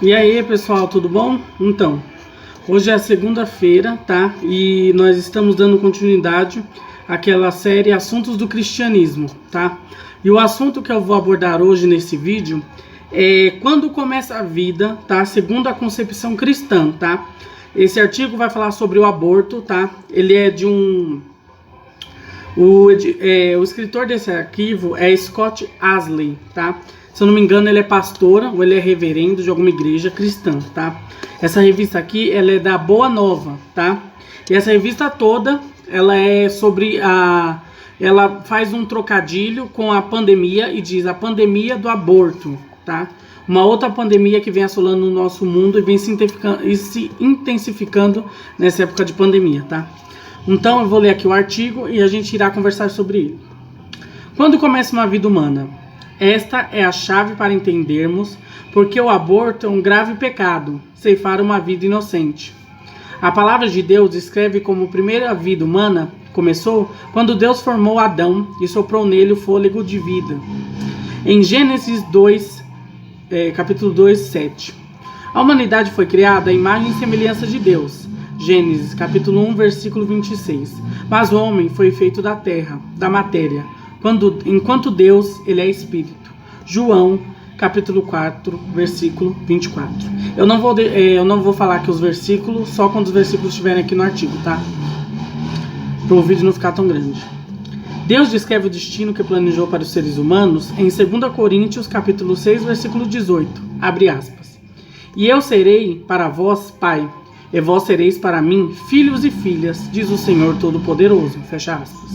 E aí, pessoal, tudo bom? Então, hoje é segunda-feira, tá? E nós estamos dando continuidade àquela série Assuntos do Cristianismo, tá? E o assunto que eu vou abordar hoje nesse vídeo é quando começa a vida, tá? Segundo a concepção cristã, tá? Esse artigo vai falar sobre o aborto, tá? Ele é de o escritor desse arquivo é Scott Asley, tá? Se eu não me engano, ele é pastor ou ele é reverendo de alguma igreja cristã, tá? Essa revista aqui, ela é da Boa Nova, tá? E essa revista toda, ela é sobre ela faz um trocadilho com a pandemia e diz a pandemia do aborto, tá? Uma outra pandemia que vem assolando o nosso mundo e vem se intensificando nessa época de pandemia, tá? Então eu vou ler aqui o artigo e a gente irá conversar sobre ele. Quando começa uma vida humana? Esta é a chave para entendermos porque o aborto é um grave pecado, ceifar uma vida inocente. A palavra de Deus descreve como a primeira vida humana começou quando Deus formou Adão e soprou nele o fôlego de vida. Em Gênesis 2, capítulo 2, 7. A humanidade foi criada à imagem e semelhança de Deus. Gênesis, capítulo 1, versículo 26. Mas o homem foi feito da terra, da matéria, enquanto Deus, ele é espírito. João, capítulo 4, versículo 24. Eu não vou falar aqui os versículos, só quando os versículos estiverem aqui no artigo, tá? Para o vídeo não ficar tão grande. Deus descreve o destino que planejou para os seres humanos em 2 Coríntios, capítulo 6, versículo 18. Abre aspas. E eu serei para vós pai, e vós sereis para mim filhos e filhas, diz o Senhor Todo-Poderoso. Fecha aspas.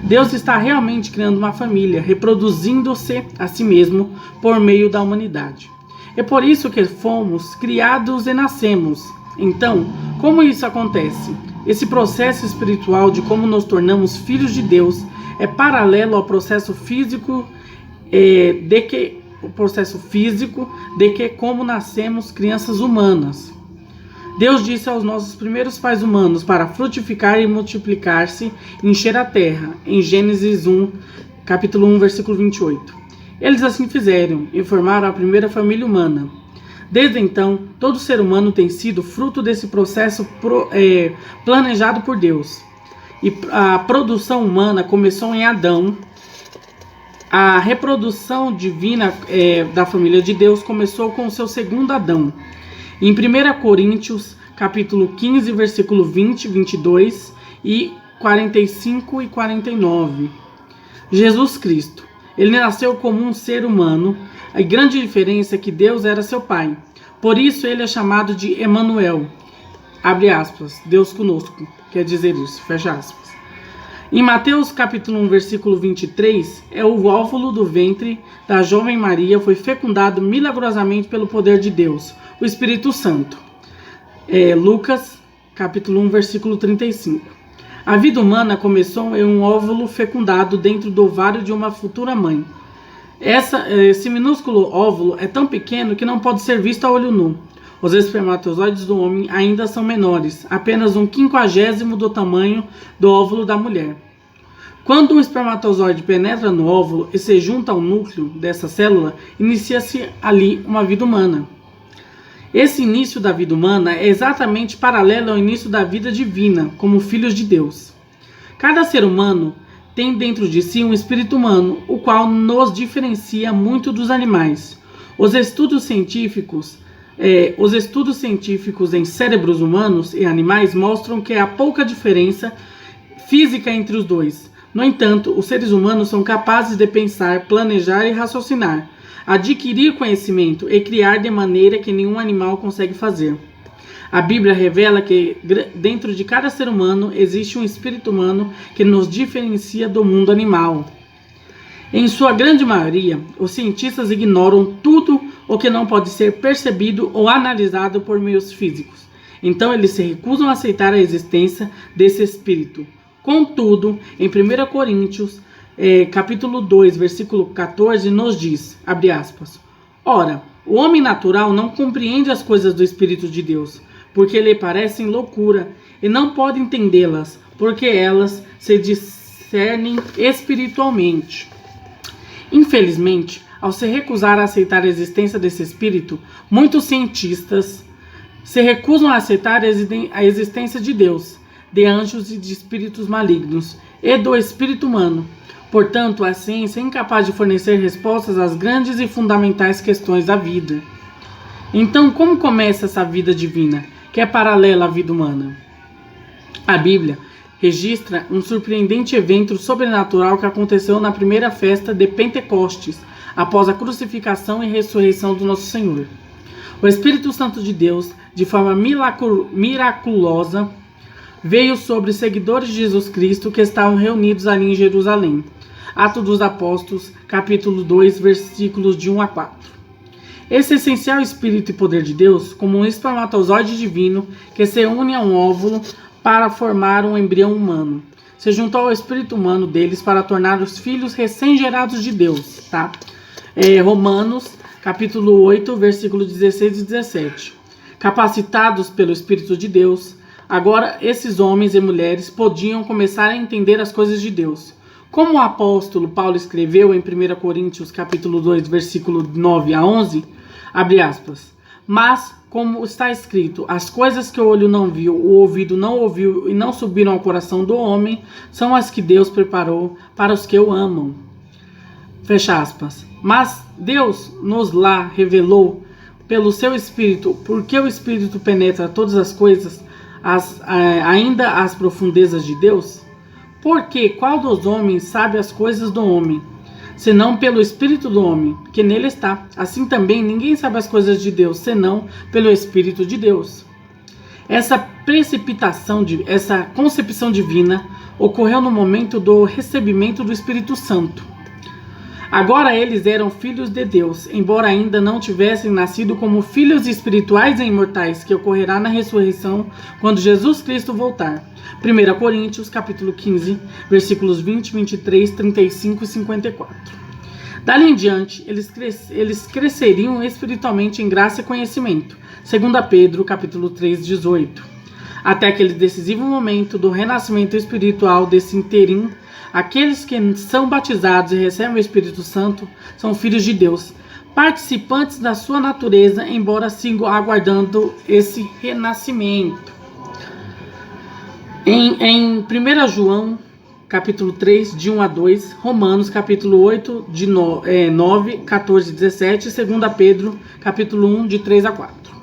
Deus está realmente criando uma família, reproduzindo-se a si mesmo por meio da humanidade. É por isso que fomos criados e nascemos. Então, como isso acontece? Esse processo espiritual de como nos tornamos filhos de Deus é paralelo ao processo físico de que como nascemos crianças humanas. Deus disse aos nossos primeiros pais humanos para frutificar e multiplicar-se e encher a terra, em Gênesis 1, capítulo 1, versículo 28. Eles assim fizeram e formaram a primeira família humana. Desde então, todo ser humano tem sido fruto desse processo planejado por Deus. E a produção humana começou em Adão. A reprodução divina da família de Deus começou com o seu segundo Adão. Em 1 Coríntios, capítulo 15, versículo 20, 22 e 45 e 49. Jesus Cristo. Ele nasceu como um ser humano. A grande diferença é que Deus era seu pai. Por isso ele é chamado de Emanuel. Abre aspas. Deus conosco. Quer dizer isso. Fecha aspas. Em Mateus capítulo 1, versículo 23, o óvulo do ventre da jovem Maria foi fecundado milagrosamente pelo poder de Deus, o Espírito Santo. Lucas capítulo 1, versículo 35. A vida humana começou em um óvulo fecundado dentro do ovário de uma futura mãe. Esse minúsculo óvulo é tão pequeno que não pode ser visto a olho nu. Os espermatozoides do homem ainda são menores, apenas 1/50 do tamanho do óvulo da mulher. Quando um espermatozoide penetra no óvulo e se junta ao núcleo dessa célula, inicia-se ali uma vida humana. Esse início da vida humana é exatamente paralelo ao início da vida divina, como filhos de Deus. Cada ser humano tem dentro de si um espírito humano, o qual nos diferencia muito dos animais. Os estudos científicos em cérebros humanos e animais mostram que há pouca diferença física entre os dois. No entanto, os seres humanos são capazes de pensar, planejar e raciocinar, adquirir conhecimento e criar de maneira que nenhum animal consegue fazer. A Bíblia revela que dentro de cada ser humano existe um espírito humano que nos diferencia do mundo animal. Em sua grande maioria, os cientistas ignoram tudo o que não pode ser percebido ou analisado por meios físicos. Então eles se recusam a aceitar a existência desse espírito. Contudo, em 1 Coríntios, capítulo 2, versículo 14, nos diz, abre aspas, ora, o homem natural não compreende as coisas do Espírito de Deus, porque lhe parecem loucura, e não pode entendê-las, porque elas se discernem espiritualmente. Infelizmente, Ao se recusar a aceitar a existência desse espírito, muitos cientistas se recusam a aceitar a existência de Deus, de anjos e de espíritos malignos, e do espírito humano. Portanto, a ciência é incapaz de fornecer respostas às grandes e fundamentais questões da vida. Então, como começa essa vida divina, que é paralela à vida humana? A Bíblia registra um surpreendente evento sobrenatural que aconteceu na primeira festa de Pentecostes, após a crucificação e ressurreição do nosso Senhor. O Espírito Santo de Deus, de forma miraculosa, veio sobre os seguidores de Jesus Cristo que estavam reunidos ali em Jerusalém. Atos dos Apóstolos, capítulo 2, versículos de 1 a 4. Esse essencial Espírito e poder de Deus, como um espermatozoide divino que se une a um óvulo para formar um embrião humano, se juntou ao espírito humano deles para tornar os filhos recém-gerados de Deus, tá? Romanos, capítulo 8, versículo 16 e 17. Capacitados pelo Espírito de Deus, agora esses homens e mulheres podiam começar a entender as coisas de Deus. Como o apóstolo Paulo escreveu em 1 Coríntios, capítulo 2, versículo 9 a 11, abre aspas, mas, como está escrito, as coisas que o olho não viu, o ouvido não ouviu e não subiram ao coração do homem, são as que Deus preparou para os que o amam. Fecha aspas. Mas Deus nos lá revelou pelo seu Espírito, porque o Espírito penetra todas as coisas, ainda as profundezas de Deus? Porque qual dos homens sabe as coisas do homem, senão pelo Espírito do homem, que nele está? Assim também ninguém sabe as coisas de Deus, senão pelo Espírito de Deus. Essa concepção divina ocorreu no momento do recebimento do Espírito Santo. Agora eles eram filhos de Deus, embora ainda não tivessem nascido como filhos espirituais e imortais, que ocorrerá na ressurreição quando Jesus Cristo voltar. 1 Coríntios, capítulo 15, versículos 20, 23, 35 e 54. Dali em diante, eles cresceriam espiritualmente em graça e conhecimento. 2 Pedro, capítulo 3, 18. Até aquele decisivo momento do renascimento espiritual desse interim, aqueles que são batizados e recebem o Espírito Santo são filhos de Deus, participantes da sua natureza, embora sigam aguardando esse renascimento. Em 1 João, capítulo 3, de 1 a 2, Romanos, capítulo 8, de 9, 14 e 17, e 2 Pedro, capítulo 1, de 3 a 4.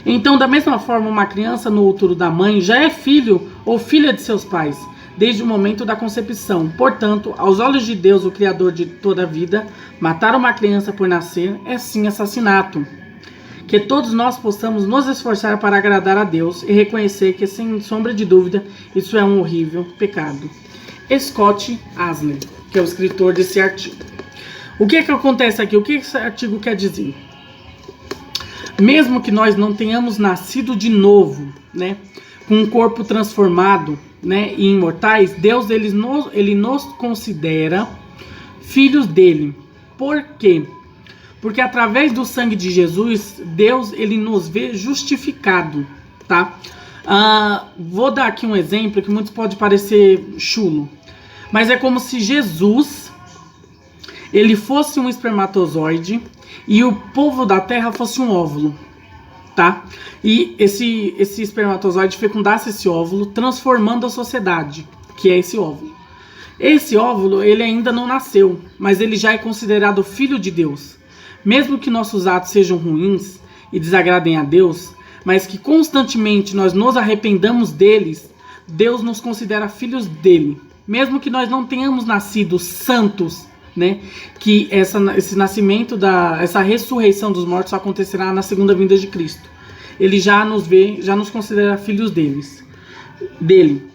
Então, da mesma forma, uma criança no útero da mãe já é filho ou filha de seus pais, desde o momento da concepção. Portanto, aos olhos de Deus, o Criador de toda a vida, matar uma criança por nascer é sim assassinato. Que todos nós possamos nos esforçar para agradar a Deus e reconhecer que, sem sombra de dúvida, isso é um horrível pecado. Scott Asner, que é o escritor desse artigo. O que acontece aqui? O que esse artigo quer dizer? Mesmo que nós não tenhamos nascido de novo, né, com um corpo transformado, né, e imortais, Deus ele nos considera filhos dele. Por quê? Porque através do sangue de Jesus, Deus ele nos vê justificado, tá? Vou dar aqui um exemplo que muitos pode parecer chulo, mas é como se Jesus ele fosse um espermatozoide e o povo da terra fosse um óvulo, tá? E esse espermatozoide fecundasse esse óvulo, transformando a sociedade, que é esse óvulo. Esse óvulo ele ainda não nasceu, mas ele já é considerado filho de Deus. Mesmo que nossos atos sejam ruins e desagradem a Deus, mas que constantemente nós nos arrependamos deles, Deus nos considera filhos dele. Mesmo que nós não tenhamos nascido santos, né, que esse nascimento, essa ressurreição dos mortos acontecerá na segunda vinda de Cristo. Ele já nos vê, já nos considera filhos dele.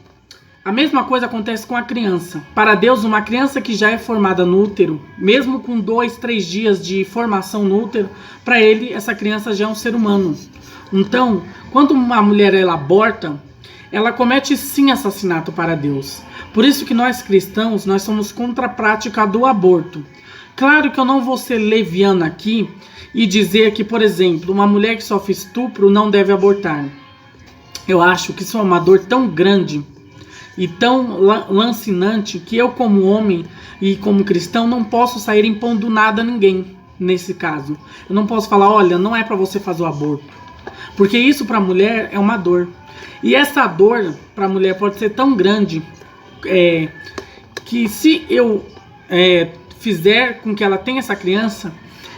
A mesma coisa acontece com a criança. Para Deus, uma criança que já é formada no útero, mesmo com 2, 3 dias de formação no útero, para ele, essa criança já é um ser humano. Então, quando uma mulher ela aborta, ela comete sim assassinato para Deus. Por isso que nós cristãos, nós somos contra a prática do aborto. Claro que eu não vou ser leviana aqui e dizer que, por exemplo, uma mulher que sofre estupro não deve abortar. Eu acho que isso é uma dor tão grande e tão lancinante que eu, como homem e como cristão, não posso sair impondo nada a ninguém. nesse caso. Eu não posso falar, olha, não é para você fazer o aborto. Porque isso para a mulher é uma dor. E essa dor para a mulher pode ser tão grande que se eu fizer com que ela tenha essa criança,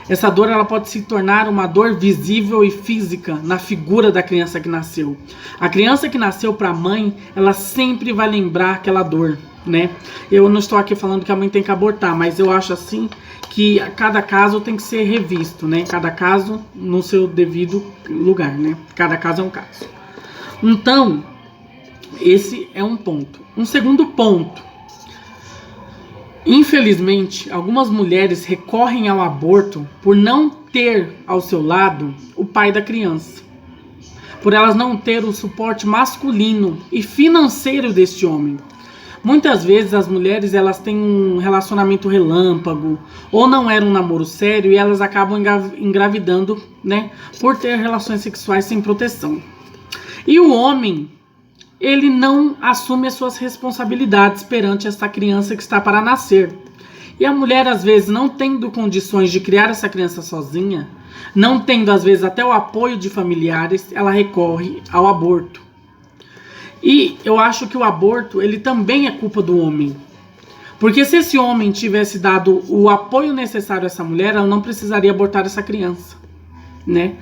essa dor ela pode se tornar uma dor visível e física na figura da criança que nasceu. A criança que nasceu para a mãe, ela sempre vai lembrar aquela dor, né? Eu não estou aqui falando que a mãe tem que abortar, mas eu acho assim que cada caso tem que ser revisto, né? Cada caso no seu devido lugar, né? Cada caso é um caso. Então, esse é um ponto. Um segundo ponto. Infelizmente, algumas mulheres recorrem ao aborto por não ter ao seu lado o pai da criança. Por elas não ter o suporte masculino e financeiro deste homem. Muitas vezes as mulheres elas têm um relacionamento relâmpago ou não era um namoro sério e elas acabam engravidando, né, por ter relações sexuais sem proteção. E o homem, ele não assume as suas responsabilidades perante essa criança que está para nascer. E a mulher, às vezes, não tendo condições de criar essa criança sozinha, não tendo, às vezes, até o apoio de familiares, ela recorre ao aborto. E eu acho que o aborto, ele também é culpa do homem. Porque se esse homem tivesse dado o apoio necessário a essa mulher, ela não precisaria abortar essa criança, né?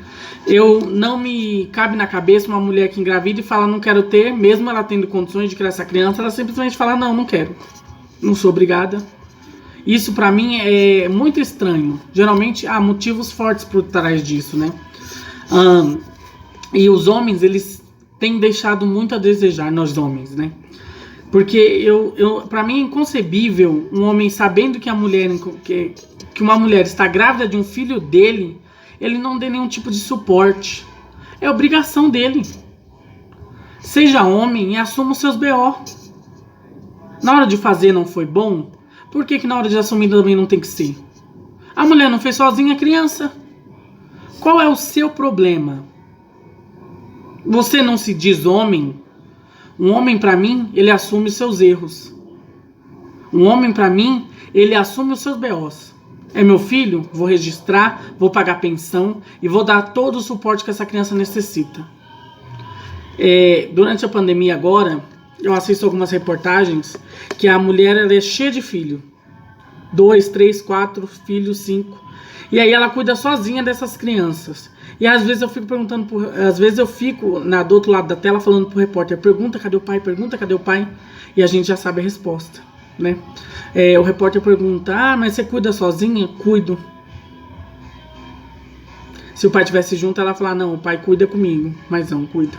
Não me cabe na cabeça uma mulher que engravida e fala não quero ter, mesmo ela tendo condições de criar essa criança, ela simplesmente fala não quero, não sou obrigada. Isso pra mim é muito estranho. Geralmente há motivos fortes por trás disso, né? E os homens, eles têm deixado muito a desejar, nós homens, né? Porque pra mim é inconcebível um homem sabendo que uma mulher está grávida de um filho dele, ele não dê nenhum tipo de suporte. É obrigação dele. Seja homem e assuma os seus BO. Na hora de fazer não foi bom? Por que na hora de assumir também não tem que ser? A mulher não fez sozinha a criança. Qual é o seu problema? Você não se diz homem? Um homem pra mim, ele assume os seus erros. Um homem pra mim, ele assume os seus BOs. É meu filho? Vou registrar, vou pagar pensão e vou dar todo o suporte que essa criança necessita. Durante a pandemia agora, eu assisto algumas reportagens que a mulher ela é cheia de filho. 2, 3, 4 filhos, 5. E aí ela cuida sozinha dessas crianças. E às vezes eu fico perguntando, às vezes eu fico do outro lado da tela falando pro repórter, pergunta cadê o pai, pergunta cadê o pai, e a gente já sabe a resposta, né? O repórter pergunta, mas você cuida sozinha? Cuido. Se o pai estivesse junto, ela fala, não, o pai cuida comigo, mas não cuida.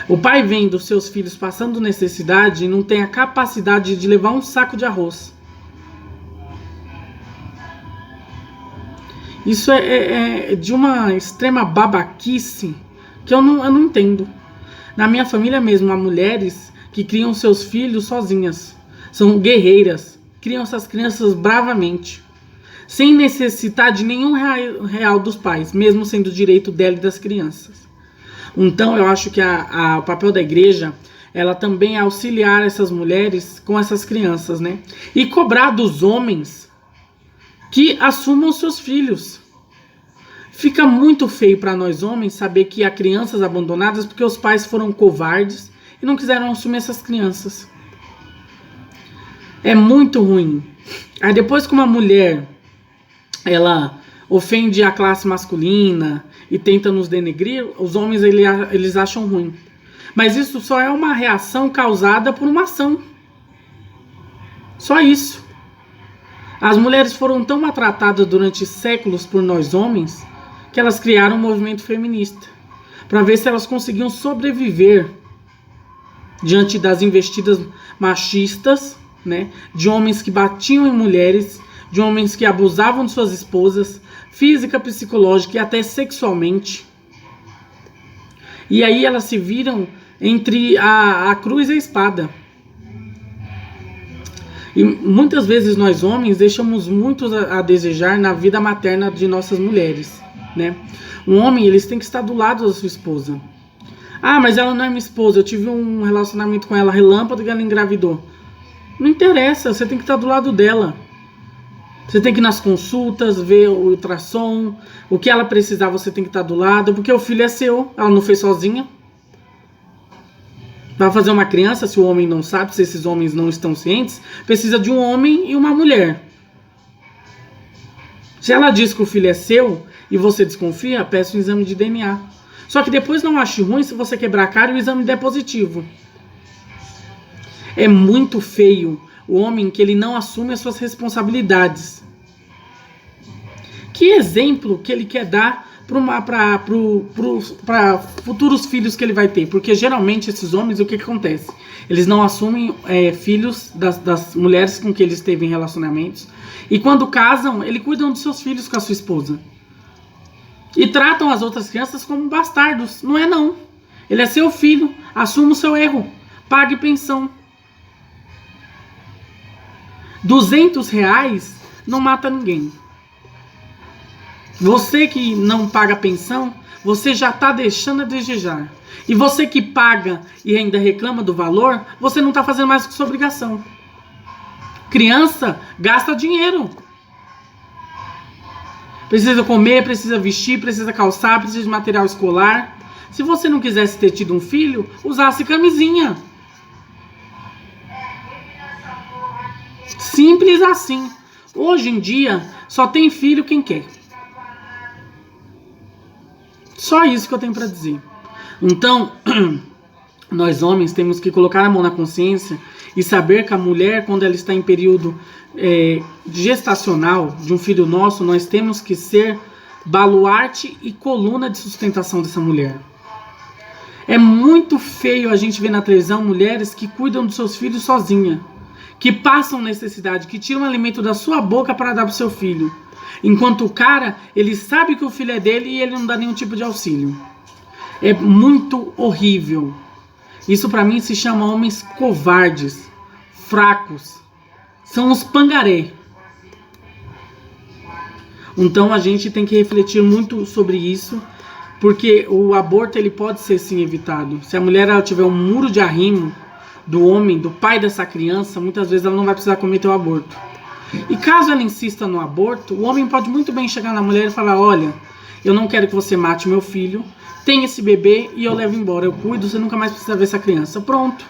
O pai vendo os seus filhos passando necessidade e não tem a capacidade de levar um saco de arroz. Isso é de uma extrema babaquice que eu não entendo. Na minha família mesmo, há mulheres que criam seus filhos sozinhas. São guerreiras. Criam essas crianças bravamente. Sem necessitar de nenhum real dos pais. Mesmo sendo direito dela e das crianças. Então eu acho que o papel da igreja, ela também é auxiliar essas mulheres com essas crianças, né? E cobrar dos homens que assumam seus filhos. Fica muito feio para nós homens saber que há crianças abandonadas porque os pais foram covardes e não quiseram assumir essas crianças. É muito ruim. Aí depois que uma mulher ela ofende a classe masculina e tenta nos denegrir, os homens eles acham ruim. Mas isso só é uma reação causada por uma ação. Só isso. As mulheres foram tão maltratadas durante séculos por nós homens que elas criaram um movimento feminista para ver se elas conseguiam sobreviver diante das investidas machistas, né, de homens que batiam em mulheres, de homens que abusavam de suas esposas, física, psicológica e até sexualmente. E aí elas se viram entre a cruz e a espada. E muitas vezes nós homens deixamos muito a desejar na vida materna de nossas mulheres, né? Um homem, eles têm que estar do lado da sua esposa. Ah, mas ela não é minha esposa, eu tive um relacionamento com ela relâmpago e ela engravidou. Não interessa, você tem que estar do lado dela. Você tem que ir nas consultas, ver o ultrassom, o que ela precisar você tem que estar do lado, porque o filho é seu, ela não fez sozinha. Para fazer uma criança, se o homem não sabe, se esses homens não estão cientes, precisa de um homem e uma mulher. Se ela diz que o filho é seu e você desconfia, peça um exame de DNA. Só que depois não ache ruim se você quebrar a cara e o exame der positivo. É muito feio o homem que ele não assume as suas responsabilidades. Que exemplo que ele quer dar para futuros filhos que ele vai ter? Porque geralmente esses homens, o que acontece? Eles não assumem filhos das mulheres com que eles teve em relacionamentos. E quando casam, eles cuidam dos seus filhos com a sua esposa. E tratam as outras crianças como bastardos. Não é não. Ele é seu filho. Assuma o seu erro. Pague pensão. R$200 não mata ninguém. Você que não paga pensão, você já está deixando a desejar. E você que paga e ainda reclama do valor, você não está fazendo mais que sua obrigação. Criança gasta dinheiro. Precisa comer, precisa vestir, precisa calçar, precisa de material escolar. Se você não quisesse ter tido um filho, usasse camisinha. Simples assim. Hoje em dia, só tem filho quem quer. Só isso que eu tenho para dizer. Então, nós homens temos que colocar a mão na consciência e saber que a mulher, quando ela está em período gestacional de um filho nosso, nós temos que ser baluarte e coluna de sustentação dessa mulher. É muito feio a gente ver na televisão mulheres que cuidam dos seus filhos sozinha, que passam necessidade, que tiram alimento da sua boca para dar para o seu filho. Enquanto o cara, ele sabe que o filho é dele e ele não dá nenhum tipo de auxílio. É muito horrível. Isso para mim se chama homens covardes, fracos. São os pangaré. Então a gente tem que refletir muito sobre isso, porque o aborto ele pode ser sim evitado. Se a mulher ela tiver um muro de arrimo do homem, do pai dessa criança, muitas vezes ela não vai precisar cometer o aborto. E caso ela insista no aborto, o homem pode muito bem chegar na mulher e falar: olha, eu não quero que você mate meu filho, tem esse bebê e eu levo embora, eu cuido, você nunca mais precisa ver essa criança. Pronto.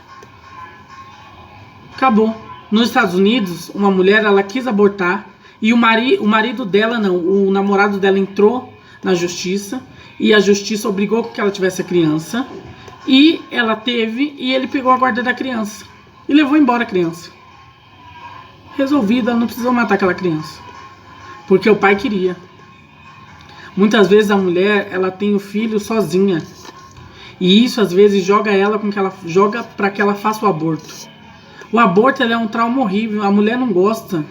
Acabou. Nos Estados Unidos, uma mulher ela quis abortar e o marido dela não, o namorado dela entrou na justiça e a justiça obrigou que ela tivesse a criança e ela teve e ele pegou a guarda da criança e levou embora a criança. Resolvida, ela não precisou matar aquela criança porque o pai queria. Muitas vezes a mulher ela tem o filho sozinha e isso às vezes joga para que ela faça o aborto. O aborto é um trauma horrível, a mulher não gosta.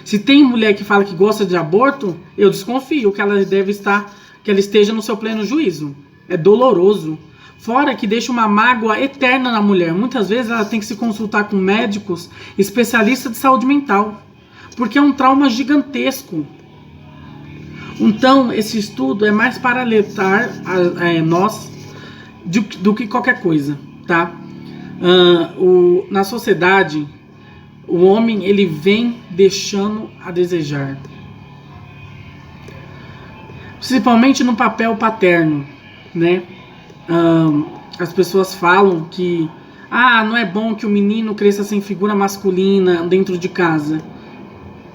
Se tem mulher que fala que gosta de aborto, eu desconfio que ela esteja no seu pleno juízo. É doloroso. Fora que deixa uma mágoa eterna na mulher. Muitas vezes ela tem que se consultar com médicos, especialistas de saúde mental, porque é um trauma gigantesco. Então, esse estudo é mais para alertar nós do que qualquer coisa, tá? Na sociedade, o homem ele vem deixando a desejar, principalmente no papel paterno, né? As pessoas falam que não é bom que o menino cresça sem figura masculina dentro de casa,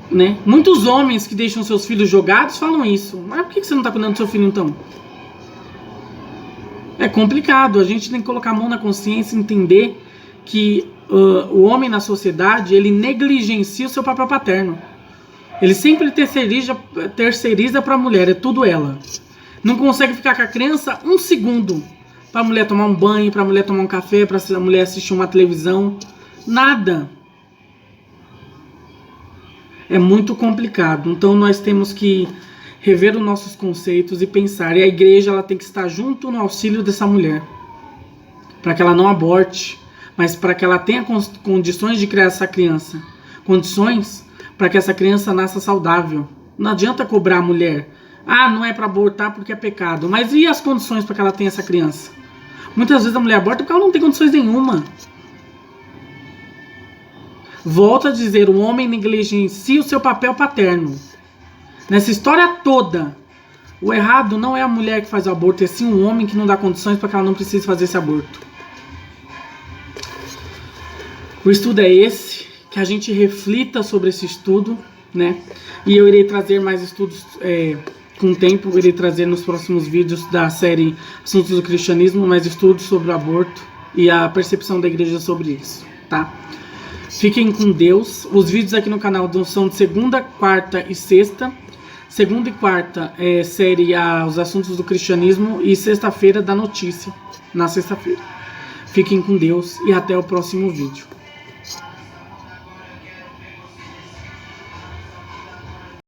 né? Muitos homens que deixam seus filhos jogados falam isso. Mas por que você não está cuidando do seu filho então? É complicado, a gente tem que colocar a mão na consciência e entender que o homem na sociedade, ele negligencia o seu papel paterno. Ele sempre terceiriza para a mulher, é tudo ela. Não consegue ficar com a criança um segundo para a mulher tomar um banho, para a mulher tomar um café, para a mulher assistir uma televisão. Nada. É muito complicado. Então nós temos que rever os nossos conceitos e pensar. E a igreja ela tem que estar junto no auxílio dessa mulher, para que ela não aborte, mas para que ela tenha condições de criar essa criança, condições para que essa criança nasça saudável. Não adianta cobrar a mulher, não é para abortar porque é pecado, mas e as condições para que ela tenha essa criança? Muitas vezes a mulher aborta porque ela não tem condições nenhuma. Volto a dizer, o homem negligencia o seu papel paterno. Nessa história toda, o errado não é a mulher que faz o aborto, é sim o homem que não dá condições para que ela não precise fazer esse aborto. O estudo é esse, que a gente reflita sobre esse estudo, né? E eu irei trazer mais estudos com o tempo, eu irei trazer nos próximos vídeos da série Assuntos do Cristianismo, mais estudos sobre o aborto e a percepção da igreja sobre isso, tá? Fiquem com Deus. Os vídeos aqui no canal são de segunda, quarta e sexta. Segunda e quarta é série Os Assuntos do Cristianismo e sexta-feira da notícia, na sexta-feira. Fiquem com Deus e até o próximo vídeo.